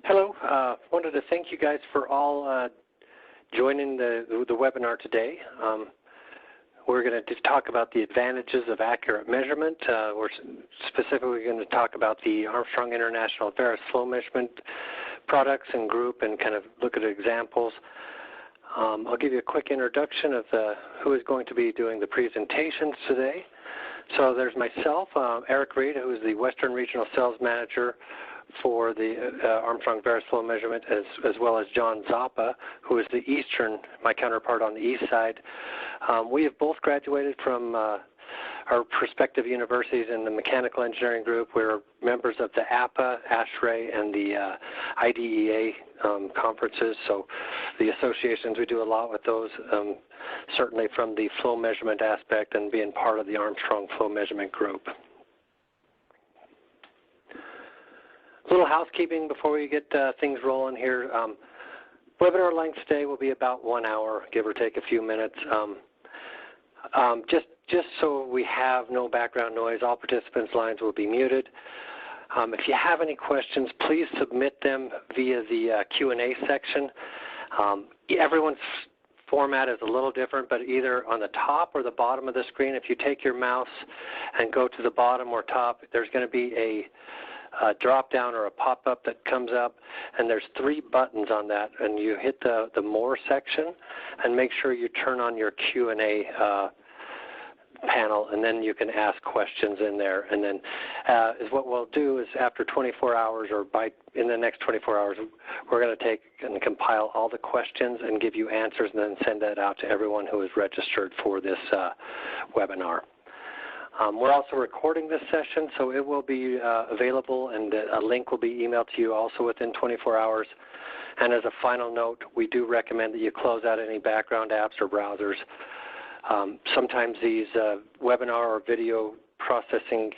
Hello. Wanted to thank you guys for all joining the webinar today. We're going to talk about the advantages of accurate measurement. We're specifically going to talk about the Armstrong International Varus flow measurement products and group and kind of look at examples. I'll give you a quick introduction of who is going to be doing the presentations today. So there's myself, Eric Reed, who is the Western Regional Sales Manager for the Armstrong Varus flow measurement, as well as John Zappa, who is the Eastern, my counterpart on the East side. We have both graduated from our respective universities in the mechanical engineering group. We're members of the APA, ASHRAE, and the IDEA conferences, so the associations, we do a lot with those, certainly from the flow measurement aspect and being part of the Armstrong flow measurement group. A little housekeeping before we get things rolling here. Webinar length today will be about 1 hour, give or take a few minutes. Just so we have no background noise, all participants' lines will be muted. If you have any questions, please submit them via the Q&A section. Everyone's format is a little different, but either on the top or the bottom of the screen, if you take your mouse and go to the bottom or top, there's going to be a drop down or a pop-up that comes up, and there's 3 buttons on that, and you hit the More section and make sure you turn on your Q&A panel, and then you can ask questions in there. And then is what we'll do is after 24 hours or in the next 24 hours, we're going to take and compile all the questions and give you answers and then send that out to everyone who is registered for this webinar. We're also recording this session, so it will be available, and a link will be emailed to you also within 24 hours. And as a final note, we do recommend that you close out any background apps or browsers. Sometimes these webinar or video processing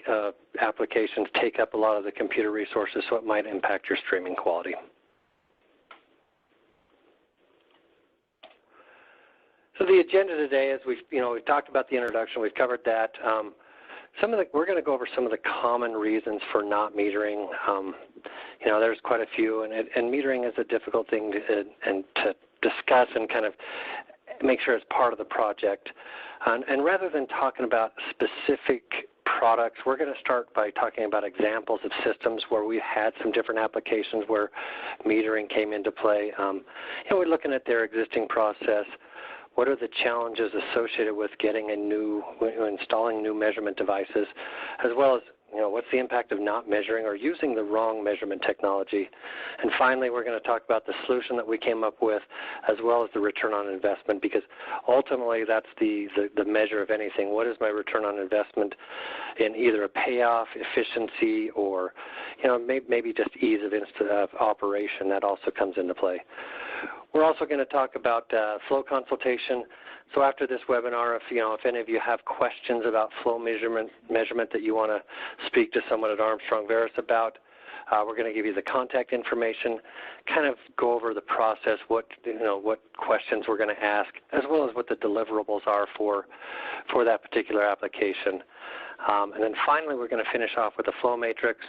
applications take up a lot of the computer resources, so it might impact your streaming quality. So the agenda today is we've talked about the introduction, we've covered that. We're going to go over some of the common reasons for not metering. There's quite a few, and metering is a difficult thing to discuss and kind of make sure it's part of the project. And rather than talking about specific products, we're going to start by talking about examples of systems where we've had some different applications where metering came into play. We're looking at their existing process. What are the challenges associated with getting installing new measurement devices, as well as what's the impact of not measuring or using the wrong measurement technology. And finally, we're going to talk about the solution that we came up with, as well as the return on investment, because ultimately that's the measure of anything. What is my return on investment in either a payoff, efficiency, or maybe just ease of operation? That also comes into play. We're also going to talk about flow consultation. So after this webinar, if any of you have questions about flow measurement that you want to speak to someone at Armstrong Varus about, we're going to give you the contact information, kind of go over the process, what questions we're going to ask, as well as what the deliverables are for that particular application. And then finally, we're going to finish off with the flow matrix.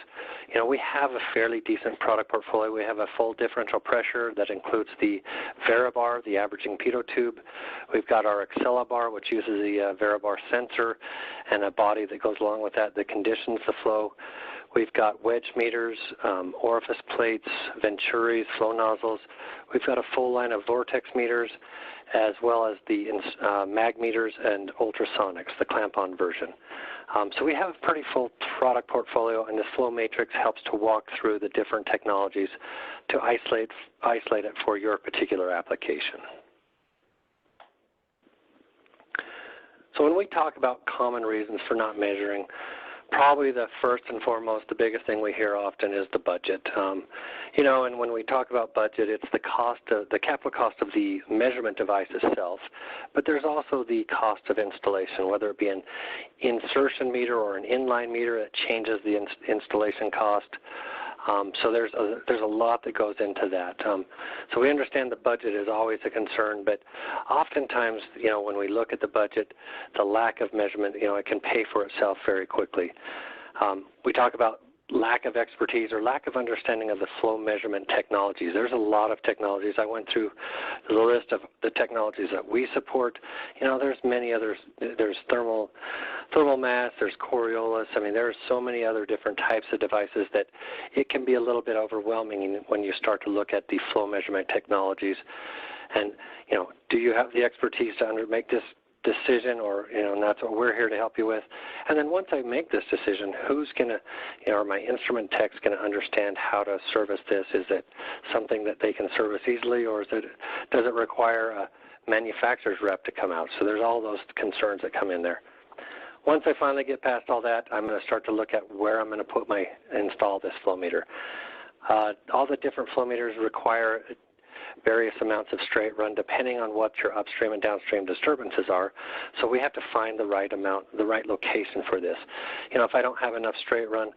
We have a fairly decent product portfolio. We have a full differential pressure that includes the Varibar, the averaging pitot tube. We've got our Accellabar, which uses the Varibar sensor and a body that goes along with that conditions the flow. We've got wedge meters, orifice plates, venturis, flow nozzles. We've got a full line of vortex meters, as well as the mag meters and ultrasonics, the clamp-on version. So we have a pretty full product portfolio, and this flow matrix helps to walk through the different technologies to isolate it for your particular application. So when we talk about common reasons for not measuring, probably the first and foremost, the biggest thing we hear often is the budget. And when we talk about budget, it's the capital cost of the measurement device itself, but there's also the cost of installation, whether it be an insertion meter or an inline meter that changes the installation cost. So there's a lot that goes into that. So we understand the budget is always a concern, but oftentimes, when we look at the budget, the lack of measurement, it can pay for itself very quickly. We talk about lack of expertise or lack of understanding of the flow measurement technologies. There's a lot of technologies. I went through the list of the technologies that we support. You know, there's many others. There's thermal mass, there's Coriolis. I mean, there's so many other different types of devices that it can be a little bit overwhelming when you start to look at the flow measurement technologies. And, you know, do you have the expertise to make this decision, or, you know, and that's what we're here to help you with. And then once I make this decision, who's going to, you know, are my instrument techs going to understand how to service this? Is it something that they can service easily, or does it require a manufacturer's rep to come out? So there's all those concerns that come in there. Once I finally get past all that, I'm going to start to look at where I'm going to install this flow meter. All the different flow meters require various amounts of straight run depending on what your upstream and downstream disturbances are. So we have to find the right amount, the right location for this. You know, if I don't have enough straight run,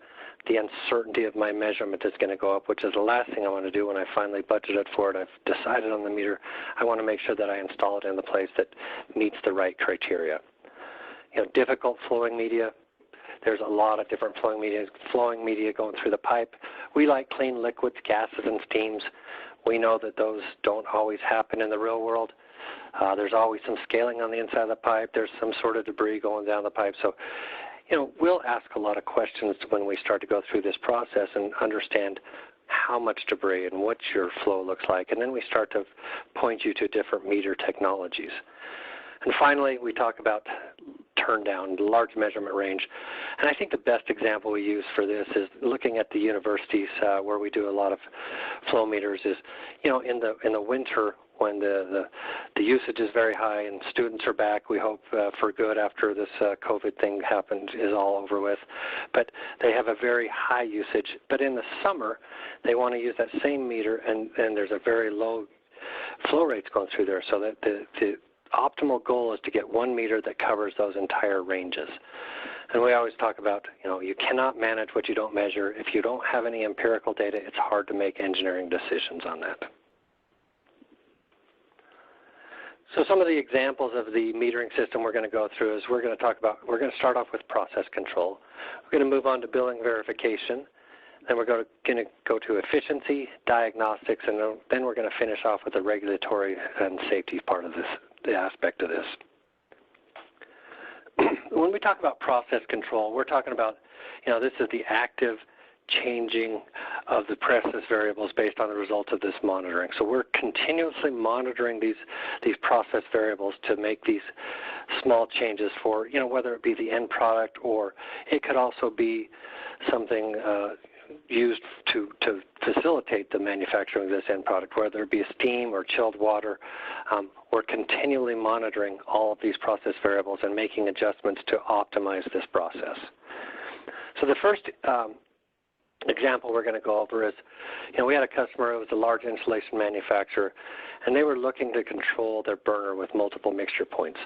the uncertainty of my measurement is going to go up, which is the last thing I want to do when I finally budgeted for it. I've decided on the meter. I want to make sure that I install it in the place that meets the right criteria. You know, difficult flowing media. There's a lot of different flowing media going through the pipe. We like clean liquids, gases, and steams. We know that those don't always happen in the real world. There's always some scaling on the inside of the pipe. There's some sort of debris going down the pipe. So, you know, we'll ask a lot of questions when we start to go through this process and understand how much debris and what your flow looks like. And then we start to point you to different meter technologies. And finally, we talk about turn down, large measurement range. And I think the best example we use for this is looking at the universities where we do a lot of flow meters is, you know, in the winter when the usage is very high and students are back, we hope for good after this COVID thing happened is all over with. But they have a very high usage. But in the summer, they want to use that same meter and there's a very low flow rates going through there, so that the optimal goal is to get one meter that covers those entire ranges. And we always talk about, you know, you cannot manage what you don't measure. If you don't have any empirical data, it's hard to make engineering decisions on that. So some of the examples of the metering system we're going to go through is we're going to start off with process control. We're going to move on to billing verification. Then we're going to go to efficiency, diagnostics, and then we're going to finish off with the regulatory and safety part of this, the aspect of this. When we talk about process control, we're talking about, you know, this is the active changing of the process variables based on the results of this monitoring. So we're continuously monitoring these process variables to make these small changes for, you know, whether it be the end product or it could also be something used to facilitate the manufacturing of this end product, whether it be steam or chilled water. We're continually monitoring all of these process variables and making adjustments to optimize this process. So the first example we're going to go over is, you know, we had a customer, it was a large insulation manufacturer, and they were looking to control their burner with multiple mixture points.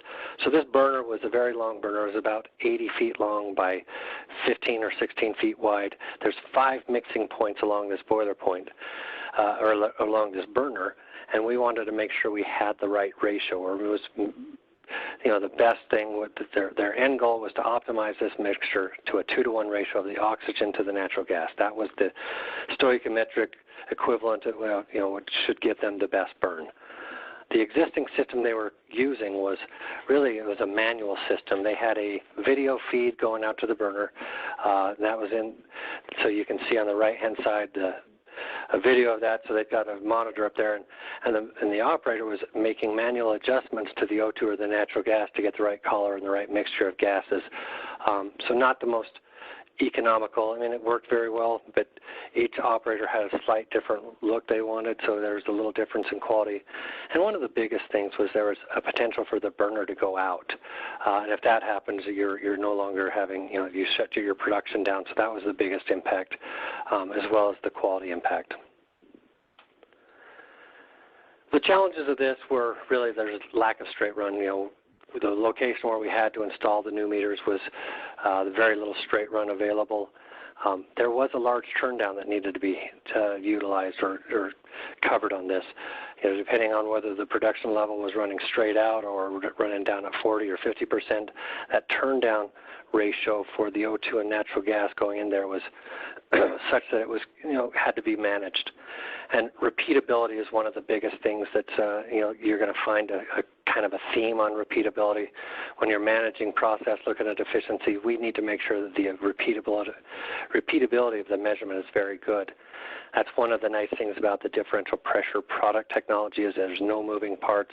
So this burner was a very long burner. It was about 80 feet long by 15 or 16 feet wide. There's 5 mixing points along this boiler point, or along this burner, and we wanted to make sure we had the right ratio, or it was, you know, the best thing with their end goal was to optimize this mixture to a 2-to-1 ratio of the oxygen to the natural gas. That was the stoichiometric equivalent of, well, you know, what should give them the best burn. The existing system they were using was really, it was a manual system. They had a video feed going out to the burner. That was in, so you can see on the right-hand side a video of that, so they've got a monitor up there, and the operator was making manual adjustments to the O2 or the natural gas to get the right color and the right mixture of gases. So not the most economical. I mean, it worked very well, but each operator had a slight different look they wanted, so there was a little difference in quality. And one of the biggest things was there was a potential for the burner to go out. And if that happens, you're no longer having, you know, you shut your production down. So that was the biggest impact, as well as the quality impact. The challenges of this were really there's a lack of straight run. You know, the location where we had to install the new meters was very little straight run available. There was a large turn down that needed to be utilized or covered on this. You know, depending on whether the production level was running straight out or running down at 40 or 50%, that turn down ratio for the O2 and natural gas going in there was such that it was, had to be managed. And repeatability is one of the biggest things that, you're going to find a kind of a theme on repeatability. When you're managing process, looking at efficiency, we need to make sure that the repeatability of the measurement is very good. That's one of the nice things about the differential pressure product technology is there's no moving parts,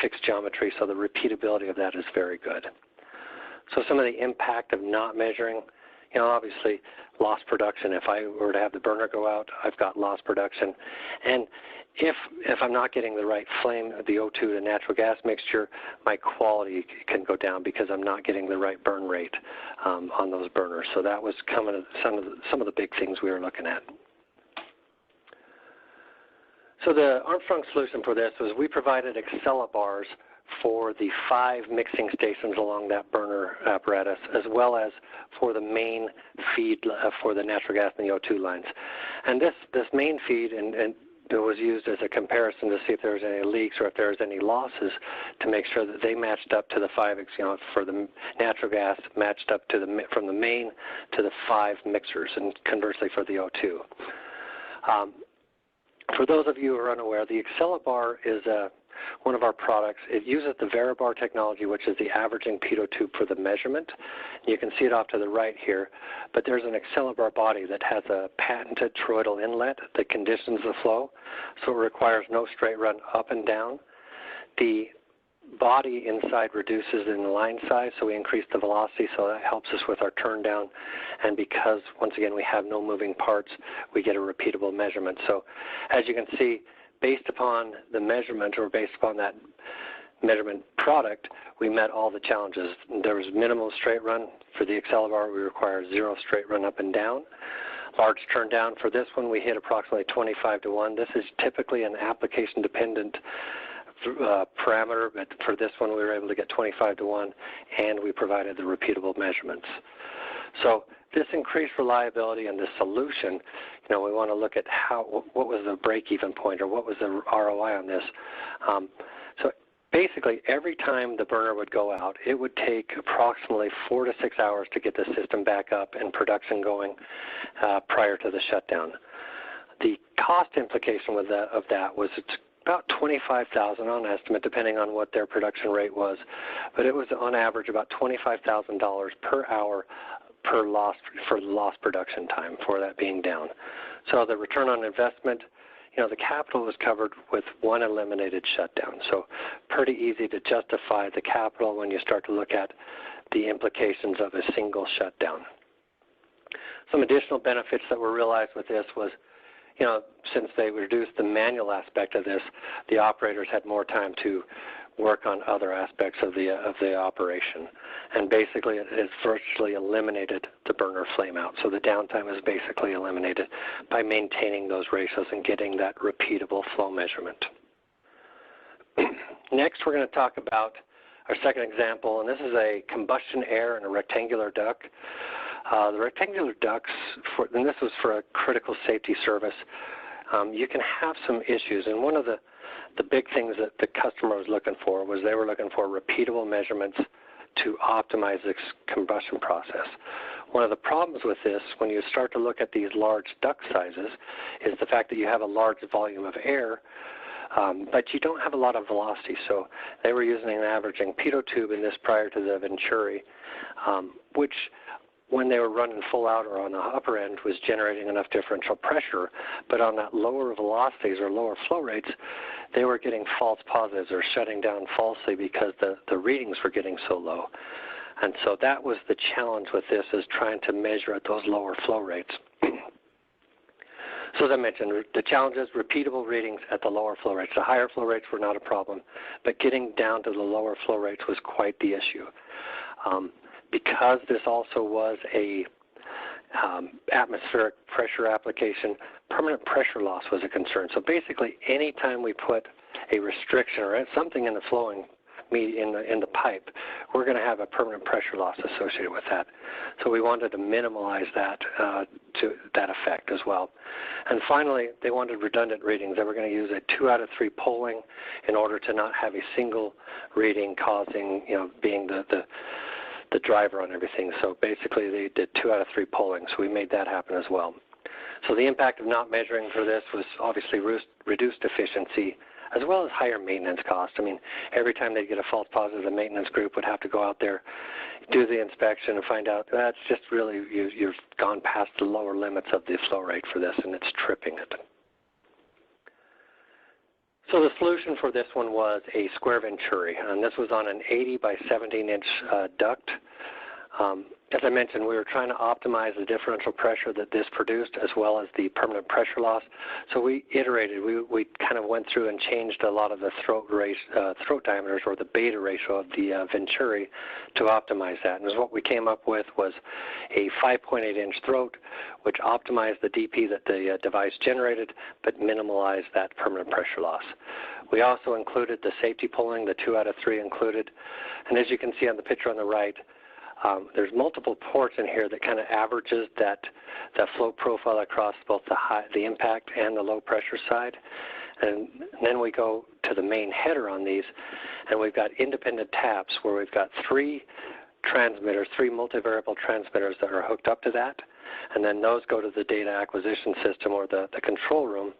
fixed geometry, so the repeatability of that is very good. So some of the impact of not measuring, obviously lost production. If I were to have the burner go out, I've got lost production. And if I'm not getting the right flame, the O2 to natural gas mixture, my quality can go down because I'm not getting the right burn rate on those burners. So that was some of the big things we were looking at. So the Armstrong solution for this was we provided accellibars for the 5 mixing stations along that burner apparatus, as well as for the main feed for the natural gas and the O2 lines. And this main feed and it was used as a comparison to see if there was any leaks or if there was any losses to make sure that they matched up to the 5, for the natural gas matched up to from the main to the 5 mixers, and conversely for the O2. For those of you who are unaware, the accelibar is one of our products. It uses the Varibar technology, which is the averaging pitot tube for the measurement. You can see it off to the right here, but there's an accelibar body that has a patented toroidal inlet that conditions the flow, so it requires no straight run up and down. The body inside reduces in the line size, so we increase the velocity, so that helps us with our turn down. And because, once again, we have no moving parts, we get a repeatable measurement. So as you can see, based upon the measurement or based upon that measurement product, we met all the challenges. There was minimal straight run for the accelibar. We require 0 straight run up and down. Large turn down for this one, we hit approximately 25-to-1. This is typically an application dependent parameter, but for this one we were able to get 25-to-1, and we provided the repeatable measurements. So this increased reliability and the solution, we want to look at what was the break-even point or what was the ROI on this. So basically every time the burner would go out, it would take approximately 4 to 6 hours to get the system back up and production going prior to the shutdown. The cost implication of that was it's about $25,000 on estimate, depending on what their production rate was, but it was on average about $25,000 per hour for lost production time for that being down. So the return on investment, the capital was covered with 1 eliminated shutdown. So pretty easy to justify the capital when you start to look at the implications of a single shutdown. Some additional benefits that were realized with this was, since they reduced the manual aspect of this, the operators had more time to work on other aspects of the operation. And basically it has virtually eliminated the burner flame out. So the downtime is basically eliminated by maintaining those ratios and getting that repeatable flow measurement. Next, we're going to talk about our second example, and this is a combustion air in a rectangular duct. The rectangular ducts, and this was for a critical safety service, you can have some issues. And one of the big things that the customer was looking for was they were looking for repeatable measurements to optimize this combustion process. One of the problems with this, when you start to look at these large duct sizes, is the fact that you have a large volume of air, but you don't have a lot of velocity. So they were using an averaging pitot tube in this prior to the Venturi, which when they were running full out or on the upper end was generating enough differential pressure, but on that lower velocities or lower flow rates, they were getting false positives or shutting down falsely because the readings were getting so low. And so that was the challenge with this, is trying to measure at those lower flow rates. So as I mentioned, the challenge is repeatable readings at the lower flow rates. The higher flow rates were not a problem, but getting down to the lower flow rates was quite the issue. Because this also was a atmospheric pressure application, permanent pressure loss was a concern. So basically, any time we put a restriction or something in the flowing in the pipe, we're going to have a permanent pressure loss associated with that. So we wanted to minimize that to that effect as well. And finally, they wanted redundant readings. They were going to use a 2 out of 3 polling in order to not have a single reading causing, being the the driver on everything. So basically they did 2 out of 3 polling, so we made that happen as well. So the impact of not measuring for this was obviously reduced efficiency as well as higher maintenance costs. I mean, every time they get a false positive, the maintenance group would have to go out there, do the inspection and find out that's just really, you've gone past the lower limits of the flow rate for this and it's tripping it. So the solution for this one was a square venturi, and this was on an 80 by 17 inch duct. As I mentioned, we were trying to optimize the differential pressure that this produced as well as the permanent pressure loss. So we iterated. We kind of went through and changed a lot of the throat diameters, or the beta ratio of the venturi, to optimize that. And what we came up with was a 5.8 inch throat, which optimized the DP that the device generated, but minimalized that permanent pressure loss. We also included the safety pulling, the 2 out of 3 included. And as you can see on the picture on the right, there's multiple ports in here that kind of averages that flow profile across both the impact and the low pressure side. And then we go to the main header on these, and we've got independent taps where we've got 3 transmitters, 3 multivariable transmitters that are hooked up to that. And then those go to the data acquisition system, or the control room,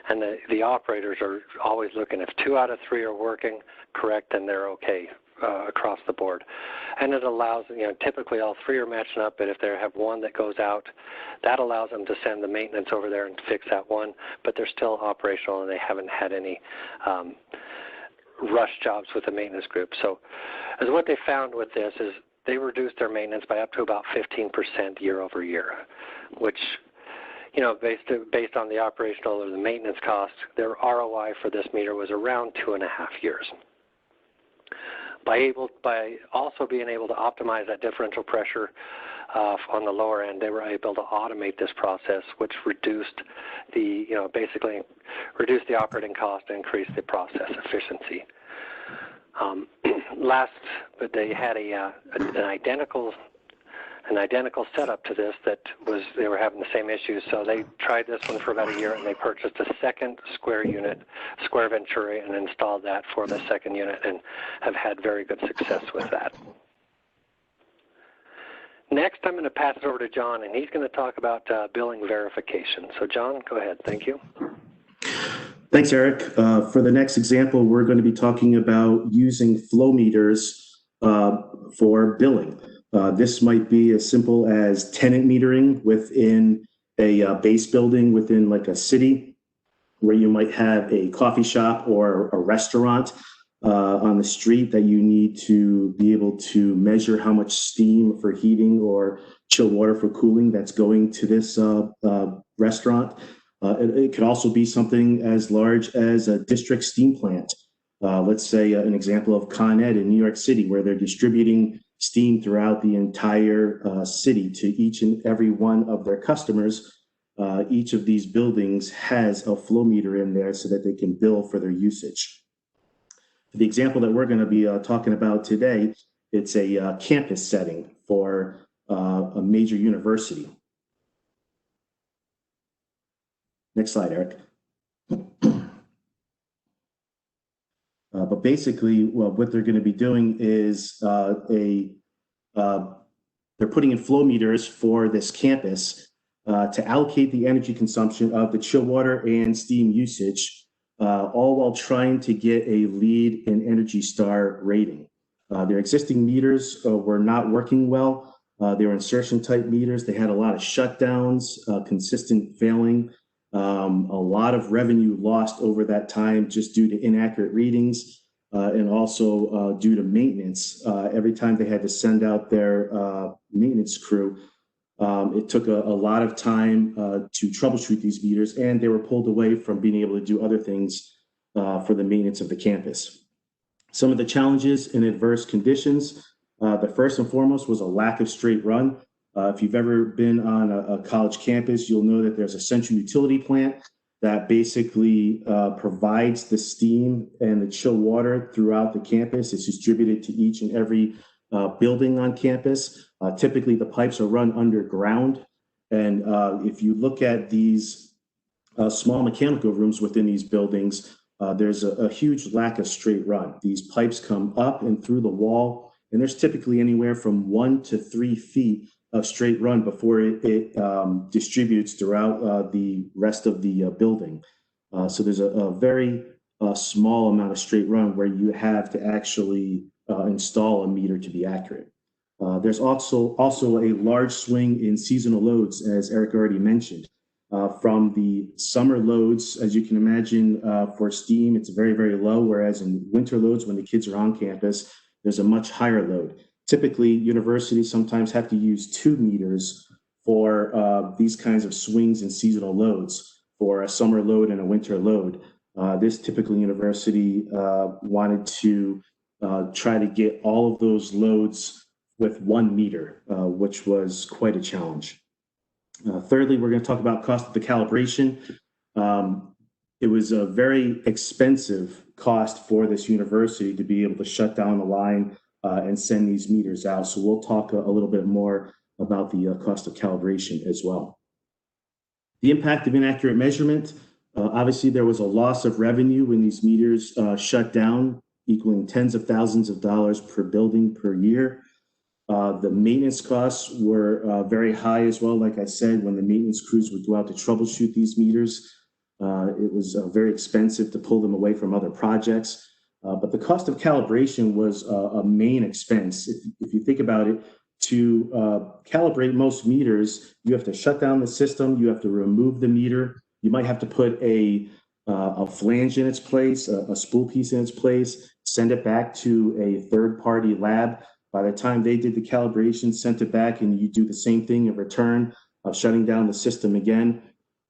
and the operators are always looking. If 2 out of 3 are working correct, then they're okay across the board. And it allows, typically all 3 are matching up, but if they have one that goes out, that allows them to send the maintenance over there and fix that one, but they're still operational and they haven't had any rush jobs with the maintenance group. So as what they found with this is they reduced their maintenance by up to about 15% year over year, which, based on the operational or the maintenance cost, their ROI for this meter was around 2.5 years. By also being able to optimize that differential pressure on the lower end, they were able to automate this process, which reduced the, basically reduced the operating cost and increased the process efficiency. But they had an identical setup to this they were having the same issues. So they tried this one for about a year, and they purchased a second square venturi, and installed that for the second unit, and have had very good success with that. Next, I'm going to pass it over to John, and he's going to talk about billing verification. So John, go ahead. Thank you. Thanks, Eric. For the next example, we're going to be talking about using flow meters for billing. This might be as simple as tenant metering within a base building within like a city, where you might have a coffee shop or a restaurant on the street that you need to be able to measure how much steam for heating or chilled water for cooling that's going to this restaurant. It could also be something as large as a district steam plant. Let's say an example of Con Ed in New York City, where they're distributing steam throughout the entire city to each and every one of their customers. Each of these buildings has a flow meter in there so that they can bill for their usage. The example that we're going to be talking about today, it's a campus setting for a major university. Next slide, Eric. But basically, what they're going to be doing is they're putting in flow meters for this campus to allocate the energy consumption of the chill water and steam usage, all while trying to get a LEED and Energy Star rating. Their existing meters were not working well. They were insertion type meters. They had a lot of shutdowns, consistent failing. A lot of revenue lost over that time just due to inaccurate readings and also due to maintenance. Every time they had to send out their maintenance crew, it took a lot of time to troubleshoot these meters, and they were pulled away from being able to do other things for the maintenance of the campus. Some of the challenges in adverse conditions, the first and foremost was a lack of straight run. If you've ever been on a college campus, you'll know that there's a central utility plant that basically provides the steam and the chill water throughout the campus. It's distributed to each and every building on campus. Typically, the pipes are run underground. And if you look at these small mechanical rooms within these buildings, there's a huge lack of straight run. These pipes come up and through the wall, and there's typically anywhere from 1 to 3 feet of straight run before it distributes throughout the rest of the building. So there's a very small amount of straight run where you have to actually install a meter to be accurate. There's also a large swing in seasonal loads, as Eric already mentioned. From the summer loads, as you can imagine, for STEAM, it's very, very low, whereas in winter loads, when the kids are on campus, there's a much higher load. Typically, universities sometimes have to use 2 meters for these kinds of swings in seasonal loads, for a summer load and a winter load. This typical university wanted to try to get all of those loads with 1 meter, which was quite a challenge. Thirdly, we're going to talk about cost of the calibration. It was a very expensive cost for this university to be able to shut down the line and send these meters out. So we'll talk a little bit more about the cost of calibration as well. The impact of inaccurate measurement. Obviously, there was a loss of revenue when these meters shut down, equaling tens of thousands of dollars per building per year. The maintenance costs were very high as well. Like I said, when the maintenance crews would go out to troubleshoot these meters, it was very expensive to pull them away from other projects. But the cost of calibration was a main expense. If you think about it, to calibrate most meters, you have to shut down the system, you have to remove the meter, you might have to put a flange in its place, a spool piece in its place, send it back to a third-party lab. By the time they did the calibration, sent it back, and you do the same thing in return of shutting down the system again.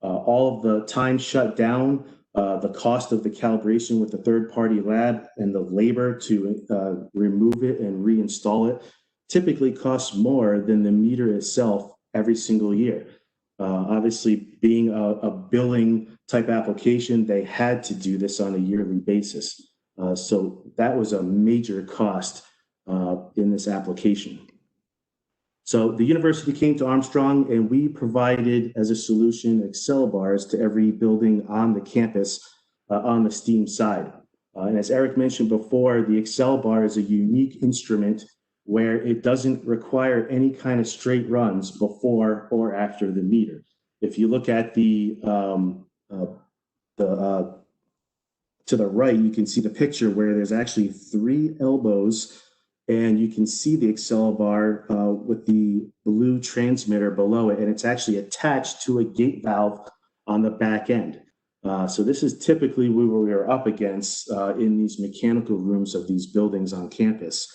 All of the time shut down, the cost of the calibration with the third-party lab and the labor to remove it and reinstall it typically costs more than the meter itself every single year. Obviously, being a billing type application, they had to do this on a yearly basis. So that was a major cost in this application. So the university came to Armstrong, and we provided as a solution Excel bars to every building on the campus on the STEAM side. And as Eric mentioned before, the Excel bar is a unique instrument where it doesn't require any kind of straight runs before or after the meter. If you look at to the right, you can see the picture where there's actually 3 elbows, and you can see the Excel bar with the blue transmitter below it, and it's actually attached to a gate valve on the back end. So this is typically what we are up against in these mechanical rooms of these buildings on campus.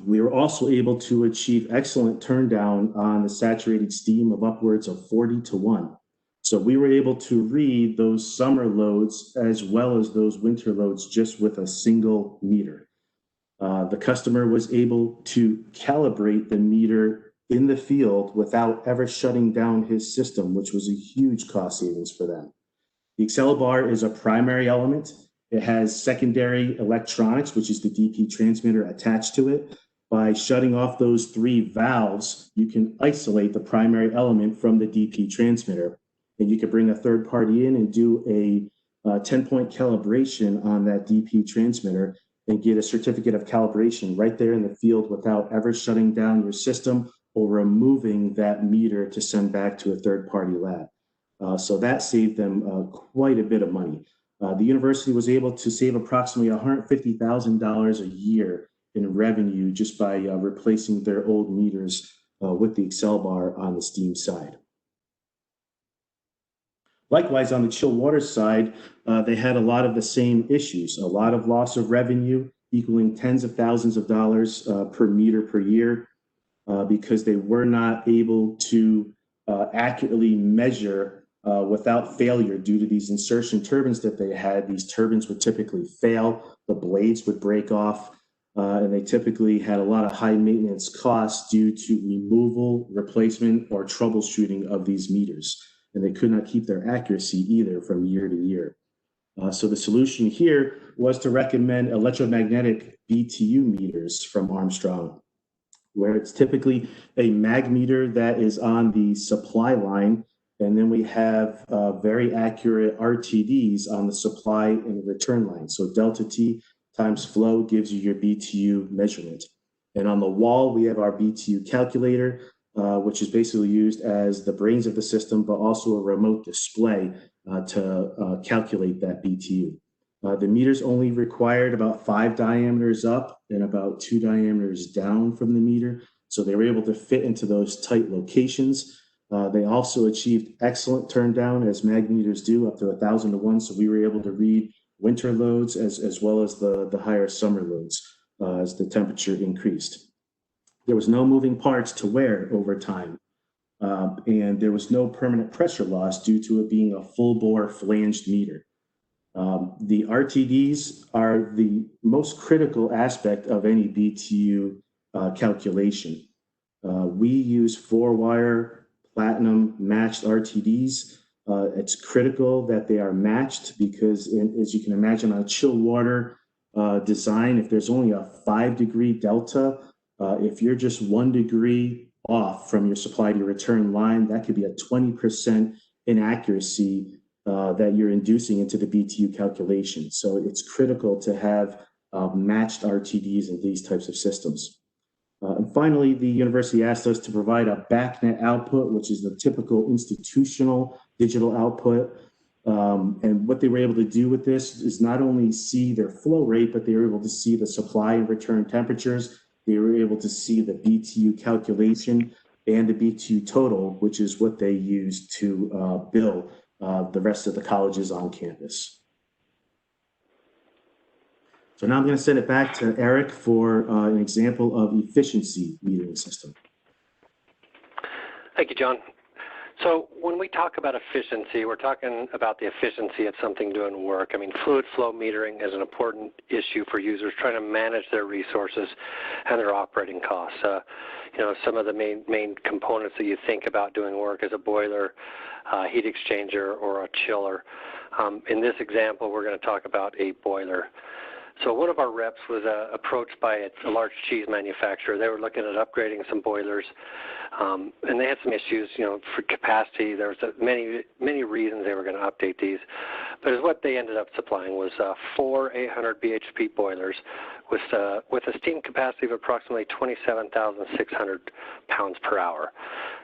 We were also able to achieve excellent turndown on the saturated steam of upwards of 40 to 1. So we were able to read those summer loads as well as those winter loads just with a single meter. The customer was able to calibrate the meter in the field without ever shutting down his system, which was a huge cost savings for them. The Excel bar is a primary element. It has secondary electronics, which is the DP transmitter attached to it. By shutting off those 3 valves, you can isolate the primary element from the DP transmitter. And you can bring a third party in and do a 10-point calibration on that DP transmitter and get a certificate of calibration right there in the field without ever shutting down your system or removing that meter to send back to a third-party lab. So that saved them quite a bit of money. The university was able to save approximately $150,000 a year in revenue just by replacing their old meters with the Excel bar on the STEAM side. Likewise, on the chilled water side, they had a lot of the same issues, a lot of loss of revenue equaling tens of thousands of dollars per meter per year because they were not able to accurately measure without failure due to these insertion turbines that they had. These turbines would typically fail, the blades would break off, and they typically had a lot of high maintenance costs due to removal, replacement, or troubleshooting of these meters. And they could not keep their accuracy either from year to year. So the solution here was to recommend electromagnetic BTU meters from Armstrong, where it's typically a mag meter that is on the supply line, and then we have very accurate RTDs on the supply and return line. So delta T times flow gives you your BTU measurement. And on the wall, we have our BTU calculator, which is basically used as the brains of the system, but also a remote display to calculate that BTU. The meters only required about 5 diameters up and about 2 diameters down from the meter. So they were able to fit into those tight locations. They also achieved excellent turn down, as mag meters do, up to 1,000 to 1. So we were able to read winter loads as well as the higher summer loads as the temperature increased. There was no moving parts to wear over time. And there was no permanent pressure loss due to it being a full bore flanged meter. The RTDs are the most critical aspect of any BTU calculation. We use 4-wire platinum matched RTDs. It's critical that they are matched because, as you can imagine, on a chill water design, if there's only a 5-degree delta, if you're just 1 degree off from your supply to return line, that could be a 20% inaccuracy that you're inducing into the BTU calculation. So it's critical to have matched RTDs in these types of systems. And finally, the university asked us to provide a backnet output, which is the typical institutional digital output. And what they were able to do with this is not only see their flow rate, but they were able to see the supply and return temperatures. They were able to see the BTU calculation and the BTU total, which is what they use to bill the rest of the colleges on campus. So now I'm going to send it back to Eric for an example of efficiency metering system. Thank you, John. So when we talk about efficiency, we're talking about the efficiency of something doing work. I mean, fluid flow metering is an important issue for users trying to manage their resources and their operating costs. You know, some of the main components that you think about doing work is a boiler, heat exchanger, or a chiller. In this example, we're going to talk about a boiler. So one of our reps was approached by a large cheese manufacturer. They were looking at upgrading some boilers, and they had some issues, you know, for capacity. There was many reasons they were going to update these, but what they ended up supplying was 4 800 bhp boilers with a steam capacity of approximately 27,600 pounds per hour.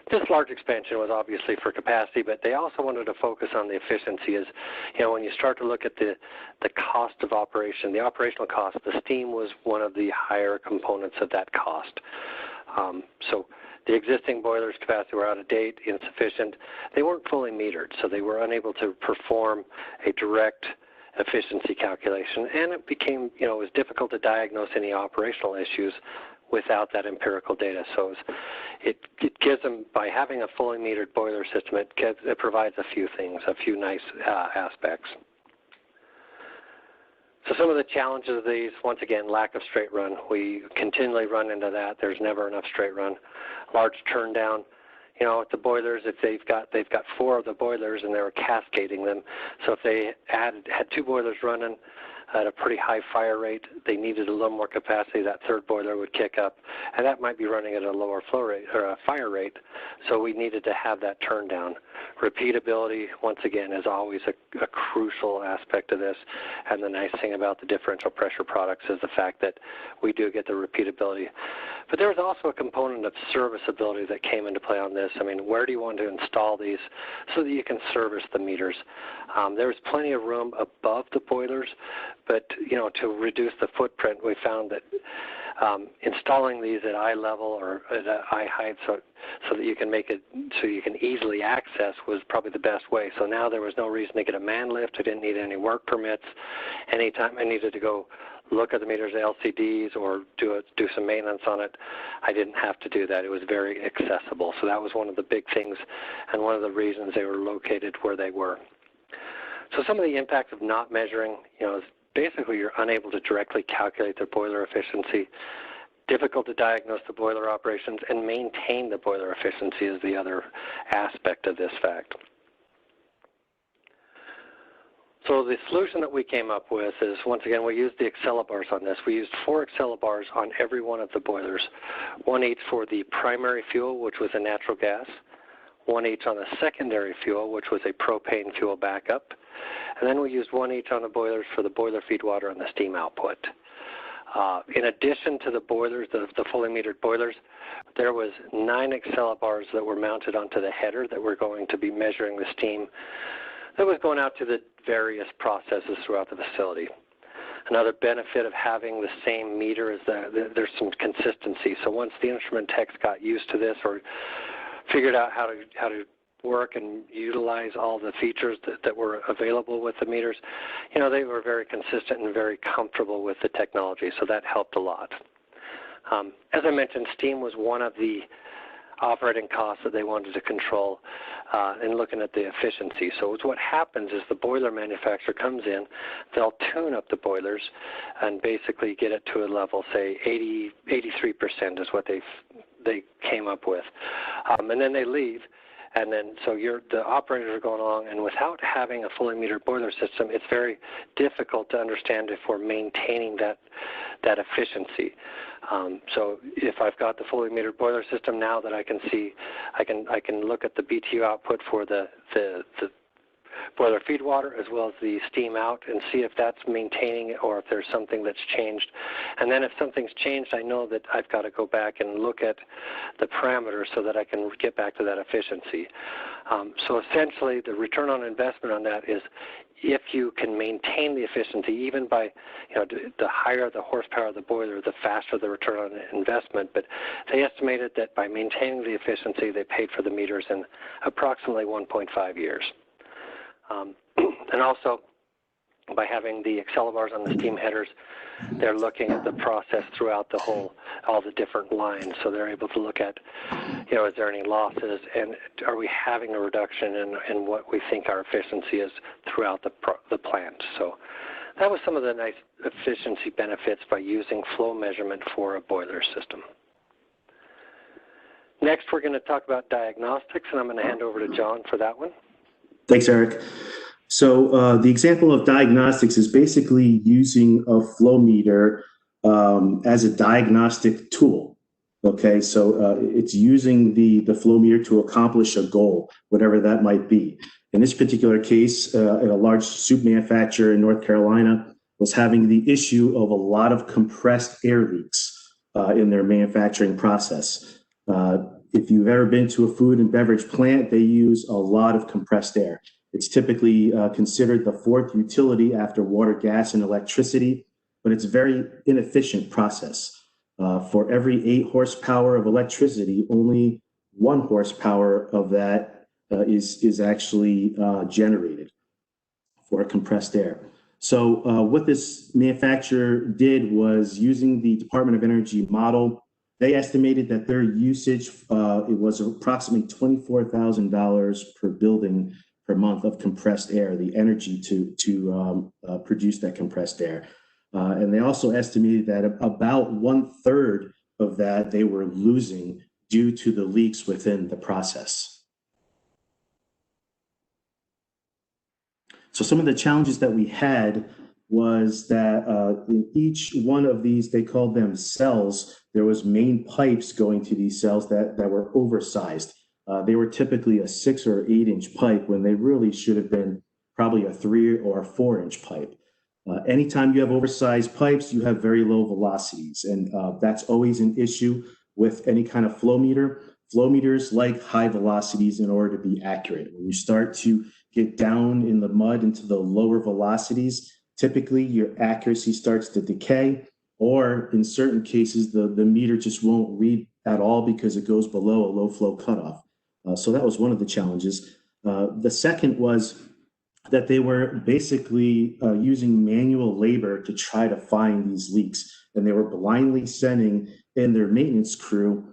This large expansion was obviously for capacity, but they also wanted to focus on the efficiency. As you know, when you start to look at the cost of operation, the operational cost, the steam was one of the higher components of that cost. So the existing boilers' capacity were out of date, insufficient. They weren't fully metered, so they were unable to perform a direct efficiency calculation, and it became, you know, it was difficult to diagnose any operational issues without that empirical data. So it gives them, by having a fully metered boiler system, it provides a few things, a few nice aspects. So some of the challenges of these, once again, lack of straight run. We continually run into that. There's never enough straight run. Large turn down. You know, with the boilers, if they've got 4 of the boilers and they were cascading them. So if they had 2 boilers running at a pretty high fire rate, they needed a little more capacity, that 3rd boiler would kick up, and that might be running at a lower flow rate or a fire rate, so we needed to have that turn down. Repeatability, once again, is always a crucial aspect of this, and the nice thing about the differential pressure products is the fact that we do get the repeatability. But there was also a component of serviceability that came into play on this. I mean, where do you want to install these so that you can service the meters? There was plenty of room above the boilers, but, you know, to reduce the footprint, we found that installing these at eye level or at eye height so that you can make it so you can easily access was probably the best way. So now there was no reason to get a man lift. I didn't need any work permits. Anytime I needed to go look at the meters, LCDs, or do some maintenance on it, I didn't have to do that. It was very accessible. So that was one of the big things and one of the reasons they were located where they were. So some of the impacts of not measuring, you know, is basically you're unable to directly calculate the boiler efficiency, difficult to diagnose the boiler operations, and maintain the boiler efficiency is the other aspect of this fact. So the solution that we came up with is, once again, we used the accellibars on this. We used 4 accellibars on every one of the boilers, one each for the primary fuel, which was a natural gas, one each on the secondary fuel, which was a propane fuel backup, and then we used one each on the boilers for the boiler feed water and the steam output. In addition to the boilers, the fully metered boilers, there was 9 accellibars that were mounted onto the header that were going to be measuring the steam that was going out to the various processes throughout the facility. Another benefit of having the same meter is that there's some consistency. So once the instrument techs got used to this or figured out how to work and utilize all the features that were available with the meters, you know, they were very consistent and very comfortable with the technology, so that helped a lot. As I mentioned, steam was one of the operating costs that they wanted to control and looking at the efficiency. So what happens is the boiler manufacturer comes in, they'll tune up the boilers and basically get it to a level, say 83% is what they came up with. And then they leave. And then, so the operators are going along, and without having a fully metered boiler system, it's very difficult to understand if we're maintaining that efficiency. So if I've got the fully metered boiler system now that I can see, I can look at the BTU output for the boiler feed water as well as the steam out and see if that's maintaining it or if there's something that's changed. And then if something's changed, I know that I've got to go back and look at the parameters so that I can get back to that efficiency. So essentially the return on investment on that is if you can maintain the efficiency, even by, you know, the higher the horsepower of the boiler, the faster the return on investment. But they estimated that by maintaining the efficiency, they paid for the meters in approximately 1.5 years. And also, by having the accellibars on the steam headers, they're looking at the process throughout all the different lines. So they're able to look at, you know, is there any losses, and are we having a reduction in what we think our efficiency is throughout the plant. So that was some of the nice efficiency benefits by using flow measurement for a boiler system. Next, we're going to talk about diagnostics, and I'm going to hand over to John for that one. Thanks, Eric. So the example of diagnostics is basically using a flow meter as a diagnostic tool. Okay, so it's using the flow meter to accomplish a goal, whatever that might be. In this particular case, a large soup manufacturer in North Carolina was having the issue of a lot of compressed air leaks in their manufacturing process. If you've ever been to a food and beverage plant, they use a lot of compressed air. It's typically considered the 4th utility after water, gas, and electricity, but it's a very inefficient process. For every 8 horsepower of electricity, only 1 horsepower of that is actually generated for compressed air. So what this manufacturer did was, using the Department of Energy model, they estimated that their usage, it was approximately $24,000 per building per month of compressed air, the energy to produce that compressed air. And they also estimated that about 1/3 of that they were losing due to the leaks within the process. So some of the challenges that we had was that in each one of these, they called them cells, there was main pipes going to these cells that were oversized. They were typically a 6 or 8 inch pipe when they really should have been probably a 3 or 4 inch pipe. Anytime you have oversized pipes, you have very low velocities, and that's always an issue with any kind of flow meter. Flow meters like high velocities in order to be accurate. When you start to get down in the mud into the lower velocities, typically your accuracy starts to decay, or in certain cases, the meter just won't read at all because it goes below a low flow cutoff. So that was one of the challenges. The second was that they were basically using manual labor to try to find these leaks. And they were blindly sending in their maintenance crew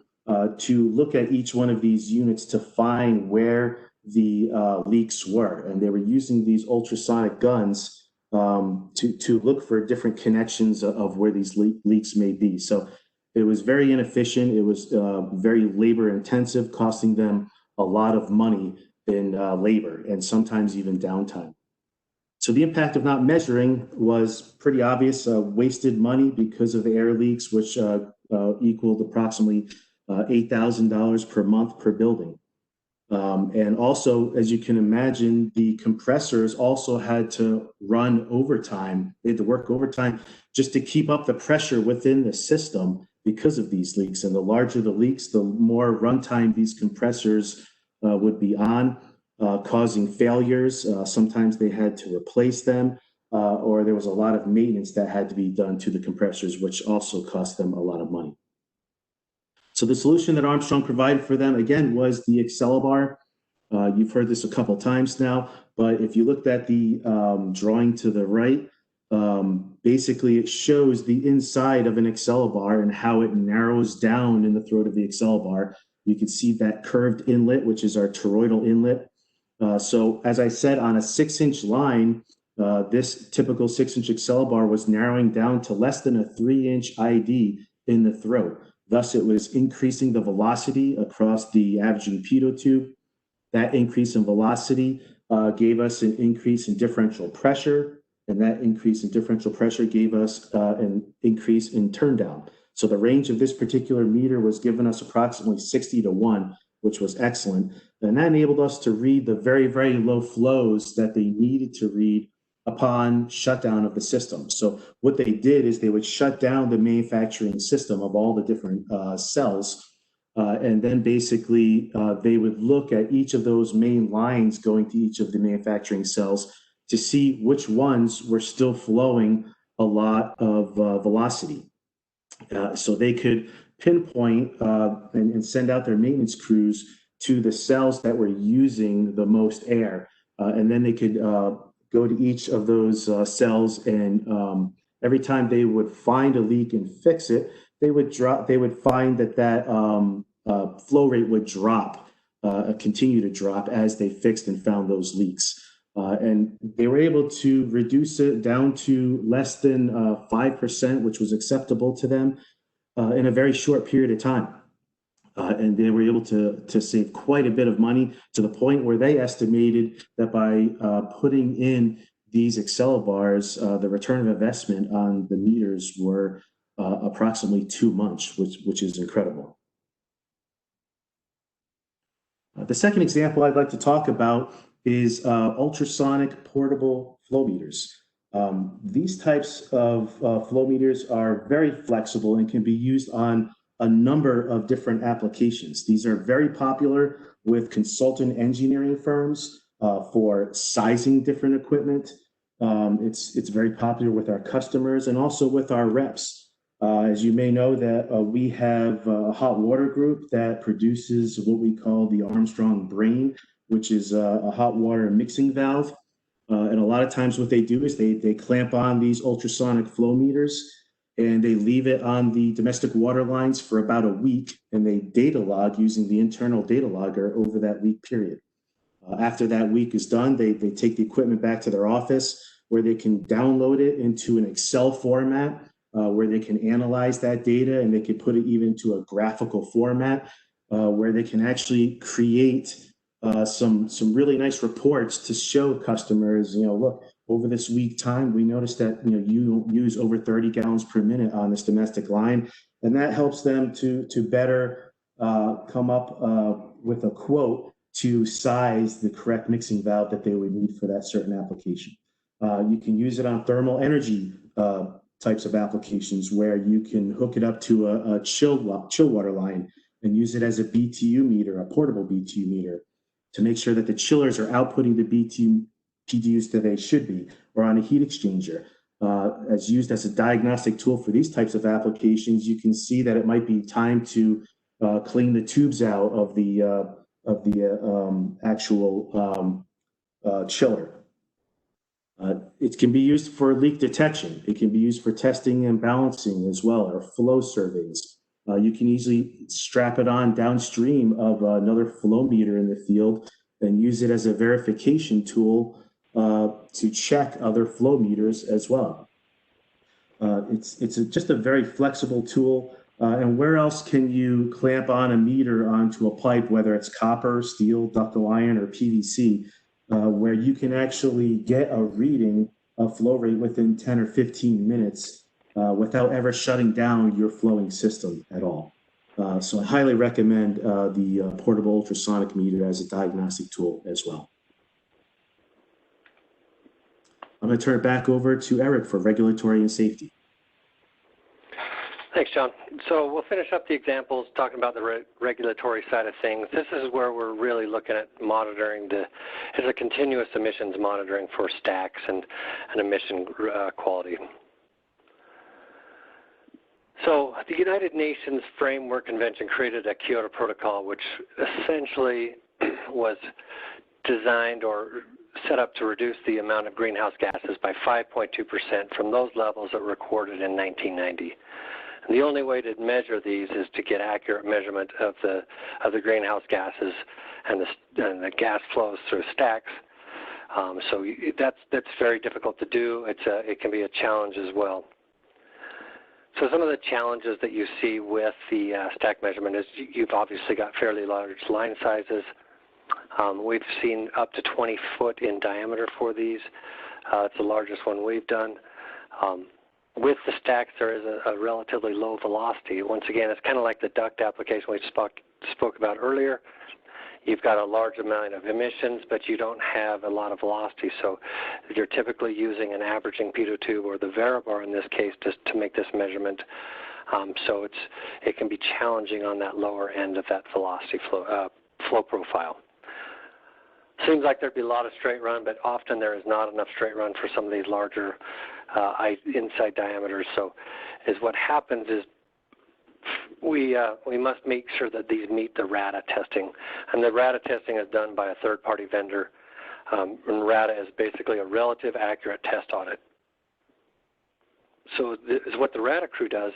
to look at each one of these units to find where the leaks were. And they were using these ultrasonic guns to look for different connections of where these leaks may be. So it was very inefficient. It was very labor intensive, costing them a lot of money in labor and sometimes even downtime. So the impact of not measuring was pretty obvious. Wasted money because of the air leaks, which equaled approximately $8,000 per month per building. And also, as you can imagine, the compressors also had to run overtime. They had to work overtime just to keep up the pressure within the system because of these leaks. And the larger the leaks, the more runtime these compressors would be on, causing failures. Sometimes they had to replace them, or there was a lot of maintenance that had to be done to the compressors, which also cost them a lot of money. So the solution that Armstrong provided for them, again, was the Excelibar. You've heard this a couple times now, but if you looked at the drawing to the right, basically it shows the inside of an Excelibar and how it narrows down in the throat of the Excelibar. You can see that curved inlet, which is our toroidal inlet. So as I said, on a 6-inch line, this typical 6-inch Excelibar was narrowing down to less than a 3-inch ID in the throat. Thus, it was increasing the velocity across the averaging pitot tube. That increase in velocity gave us an increase in differential pressure, and that increase in differential pressure gave us an increase in turndown. So the range of this particular meter was given us approximately 60 to 1, which was excellent. And that enabled us to read the very, very low flows that they needed to read upon shutdown of the system. So what they did is they would shut down the manufacturing system of all the different cells, and then basically they would look at each of those main lines going to each of the manufacturing cells to see which ones were still flowing a lot of velocity. So they could pinpoint and send out their maintenance crews to the cells that were using the most air. And then they could go to each of those cells, and every time they would find a leak and fix it, they would find that flow rate would drop, continue to drop as they fixed and found those leaks. And they were able to reduce it down to less than 5%, which was acceptable to them in a very short period of time. And they were able to save quite a bit of money, to the point where they estimated that by putting in these Excelibars, the return of investment on the meters were approximately 2 months, which is incredible. The second example I'd like to talk about is ultrasonic portable flow meters. These types of flow meters are very flexible and can be used on a number of different applications. These are very popular with consultant engineering firms for sizing different equipment. It's very popular with our customers and also with our reps. As you may know, that we have a hot water group that produces what we call the Armstrong Brain, which is a hot water mixing valve. And a lot of times what they do is they clamp on these ultrasonic flow meters, and they leave it on the domestic water lines for about a week, and they data log using the internal data logger over that week period. After that week is done, they take the equipment back to their office, where they can download it into an Excel format, where they can analyze that data, and they can put it even into a graphical format, where they can actually create some really nice reports to show customers, look, over this week time, we noticed that you use over 30 gallons per minute on this domestic line, and that helps them to better come up with a quote to size the correct mixing valve that they would need for that certain application. You can use it on thermal energy types of applications, where you can hook it up to a chill water line and use it as a BTU meter, a portable BTU meter, to make sure that the chillers are outputting the PDUs that they should be, or on a heat exchanger. As used as a diagnostic tool for these types of applications, you can see that it might be time to clean the tubes out of the actual chiller. It can be used for leak detection. It can be used for testing and balancing as well, or flow surveys. You can easily strap it on downstream of another flow meter in the field and use it as a verification tool to check other flow meters as well. It's just a very flexible tool. And where else can you clamp on a meter onto a pipe, whether it's copper, steel, ductile iron, or PVC, where you can actually get a reading of flow rate within 10 or 15 minutes without ever shutting down your flowing system at all. So I highly recommend the portable ultrasonic meter as a diagnostic tool as well. I'm going to turn it back over to Eric for regulatory and safety. Thanks, John. So we'll finish up the examples talking about the regulatory side of things. This is where we're really looking at monitoring it's a continuous emissions monitoring for stacks and emission quality. So the United Nations Framework Convention created a Kyoto Protocol, which essentially was designed or set up to reduce the amount of greenhouse gases by 5.2% from those levels that were recorded in 1990. And the only way to measure these is to get accurate measurement of the greenhouse gases and the gas flows through stacks. So that's very difficult to do. It can be a challenge as well. So some of the challenges that you see with the stack measurement is you've obviously got fairly large line sizes. We've seen up to 20 foot in diameter for these. It's the largest one we've done. With the stacks, there is a relatively low velocity. Once again, it's kind of like the duct application we spoke about earlier. You've got a large amount of emissions, but you don't have a lot of velocity. So you're typically using an averaging pitot tube or the Varibar in this case to make this measurement. So it can be challenging on that lower end of that velocity flow profile. Seems like there'd be a lot of straight run, but often there is not enough straight run for some of these larger inside diameters. So what happens is we must make sure that these meet the RADA testing. And the RADA testing is done by a third-party vendor. And RADA is basically a relative accurate test audit. So what the RADA crew does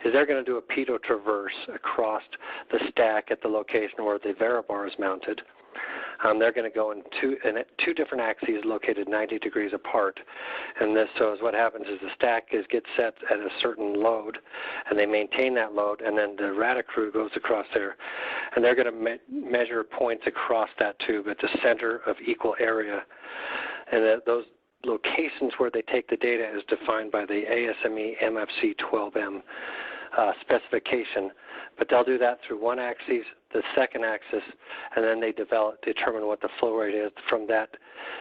is they're going to do a pitot traverse across the stack at the location where the Varibar is mounted. They're going to go in two different axes located 90 degrees apart. And so what happens is the stack gets set at a certain load, and they maintain that load, and then the RADA crew goes across there, and they're going to measure points across that tube at the center of equal area. And those locations where they take the data is defined by the ASME MFC 12M specification. But they'll do that through one axis, the second axis, and then they determine what the flow rate is. From that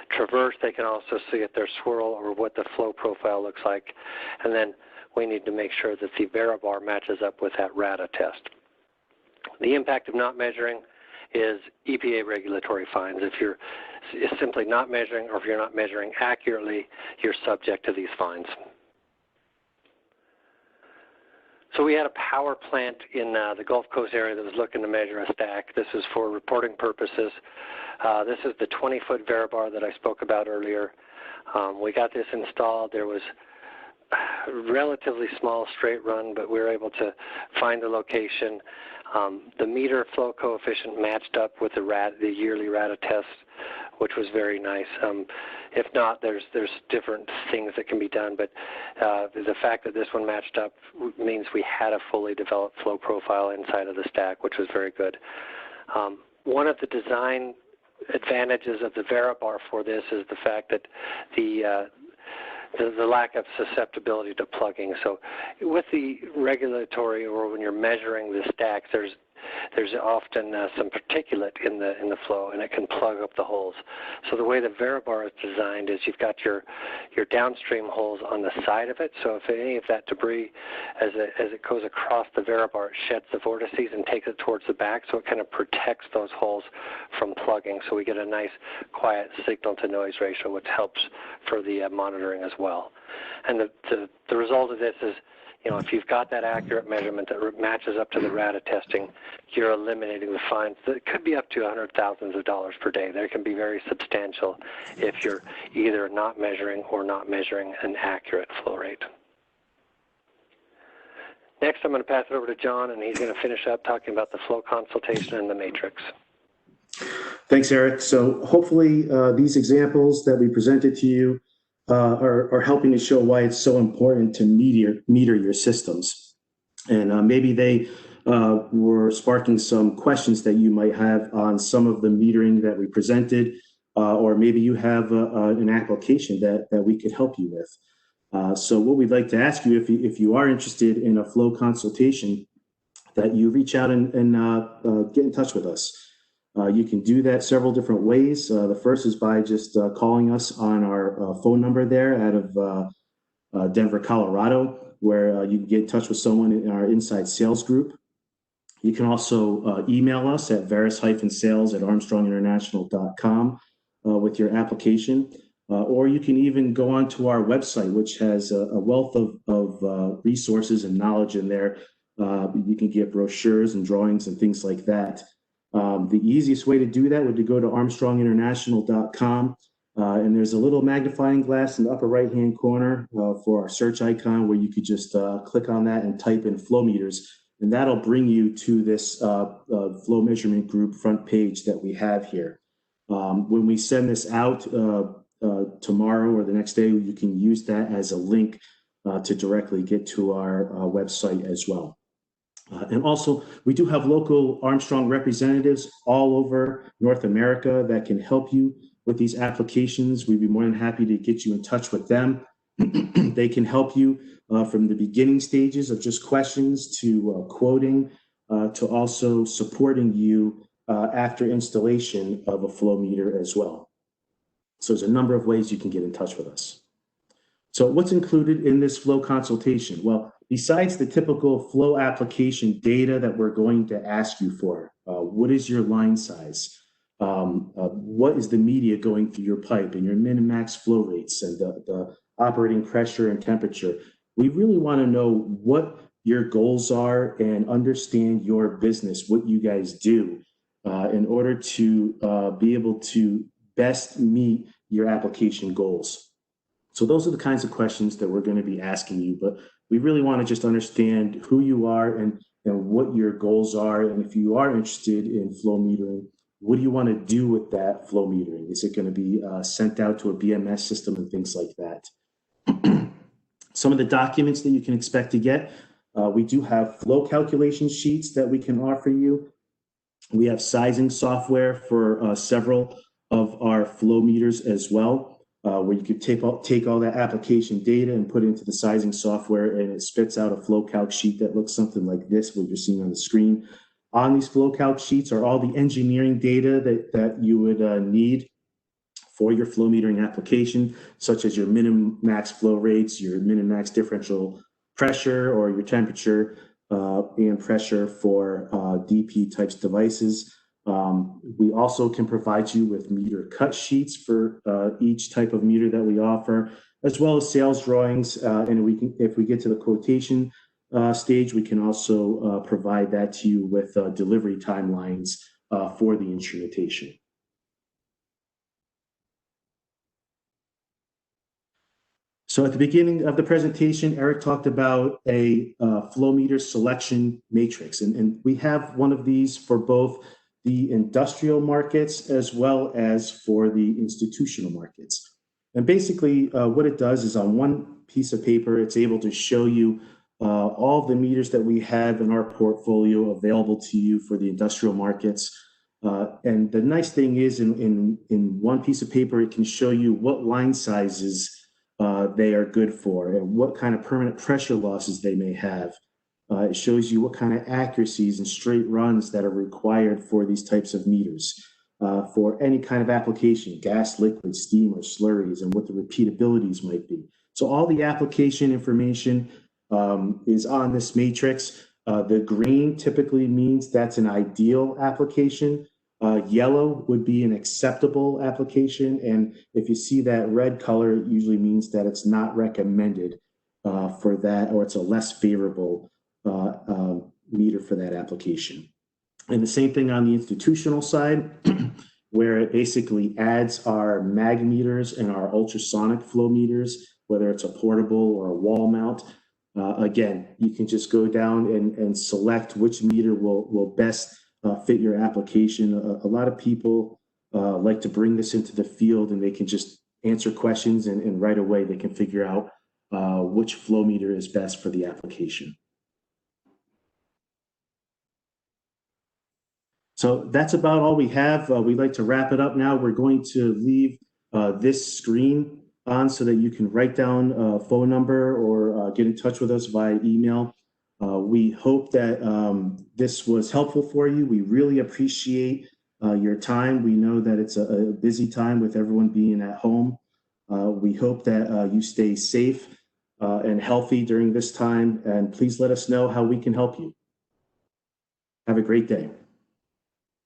traverse, they can also see if there's swirl or what the flow profile looks like. And then we need to make sure that the Varibar matches up with that RADA test. The impact of not measuring is EPA regulatory fines. If you're simply not measuring, or if you're not measuring accurately, you're subject to these fines. So we had a power plant in the Gulf Coast area that was looking to measure a stack. This is for reporting purposes. This is the 20-foot Varibar that I spoke about earlier. We got this installed. There was a relatively small straight run, but we were able to find the location. The meter flow coefficient matched up with the yearly RADA test, which was very nice. If not, there's different things that can be done, but the fact that this one matched up means we had a fully developed flow profile inside of the stack, which was very good. One of the design advantages of the Varibar for this is the fact that the lack of susceptibility to plugging. So with the regulatory, or when you're measuring the stacks, there's often some particulate in the flow, and it can plug up the holes. So the way the Varibar is designed is you've got your downstream holes on the side of it. So if any of that debris, as it goes across the Varibar, it sheds the vortices and takes it towards the back, so it kind of protects those holes from plugging. So we get a nice quiet signal-to-noise ratio, which helps for the monitoring as well. And the result of this is, if you've got that accurate measurement that matches up to the RADA testing, you're eliminating the fines that could be up to $100,000s of dollars per day. They can be very substantial if you're either not measuring or not measuring an accurate flow rate. Next, I'm going to pass it over to John, and he's going to finish up talking about the flow consultation and the matrix. Thanks, Eric. So hopefully these examples that we presented to you are helping to show why it's so important to meter your systems. And maybe they were sparking some questions that you might have on some of the metering that we presented, or maybe you have an application that we could help you with. So what we'd like to ask you, if you are interested in a flow consultation, that you reach out and get in touch with us. You can do that several different ways. The first is by just calling us on our phone number there out of Denver, Colorado, where you can get in touch with someone in our inside sales group. You can also email us at veris-sales@armstronginternational.com with your application. Or you can even go onto our website, which has a wealth of resources and knowledge in there. You can get brochures and drawings and things like that. The easiest way to do that would be to go to armstronginternational.com. And there's a little magnifying glass in the upper right-hand corner for our search icon, where you could just click on that and type in flow meters. And that'll bring you to this flow measurement group front page that we have here. When we send this out tomorrow or the next day, you can use that as a link to directly get to our website as well. And also, we do have local Armstrong representatives all over North America that can help you with these applications. We'd be more than happy to get you in touch with them. They can help you from the beginning stages of just questions to quoting to also supporting you after installation of a flow meter as well. So there's a number of ways you can get in touch with us. So what's included in this flow consultation? Well, besides the typical flow application data that we're going to ask you for, what is your line size? What is the media going through your pipe, and your min and max flow rates, and the operating pressure and temperature? We really want to know what your goals are and understand your business, what you guys do, in order to be able to best meet your application goals. So those are the kinds of questions that we're going to be asking you, but we really want to just understand who you are and what your goals are. And if you are interested in flow metering, what do you want to do with that flow metering? Is it going to be sent out to a BMS system and things like that? Some of the documents that you can expect to get, we do have flow calculation sheets that we can offer you. We have sizing software for several of our flow meters as well, where you could take all that application data and put it into the sizing software, and it spits out a flow calc sheet that looks something like this, what you're seeing on the screen. On these flow calc sheets are all the engineering data that you would need for your flow metering application, such as your min and max flow rates, your min and max differential pressure, or your temperature and pressure for DP types devices. We also can provide you with meter cut sheets for each type of meter that we offer, as well as sales drawings. And we can, if we get to the quotation stage, we can also provide that to you with delivery timelines for the instrumentation. So at the beginning of the presentation, Eric talked about a flow meter selection matrix, and we have one of these for both the industrial markets as well as for the institutional markets. And basically what it does is, on one piece of paper, it's able to show you all of the meters that we have in our portfolio available to you for the industrial markets. And the nice thing is, in one piece of paper, it can show you what line sizes they are good for and what kind of permanent pressure losses they may have. It shows you what kind of accuracies and straight runs that are required for these types of meters for any kind of application, gas, liquid, steam, or slurries, and what the repeatabilities might be. So all the application information is on this matrix. The green typically means that's an ideal application. Yellow would be an acceptable application. And if you see that red color, it usually means that it's not recommended for that, or it's a less favorable meter for that application. And the same thing on the institutional side, where it basically adds our mag meters and our ultrasonic flow meters, whether it's a portable or a wall mount. Again, you can just go down and select which meter will best fit your application. A lot of people like to bring this into the field, and they can just answer questions, and right away they can figure out which flow meter is best for the application. So that's about all we have. We'd like to wrap it up now. We're going to leave this screen on so that you can write down a phone number or get in touch with us via email. We hope that this was helpful for you. We really appreciate your time. We know that it's a busy time with everyone being at home. We hope that you stay safe and healthy during this time, and please let us know how we can help you. Have a great day.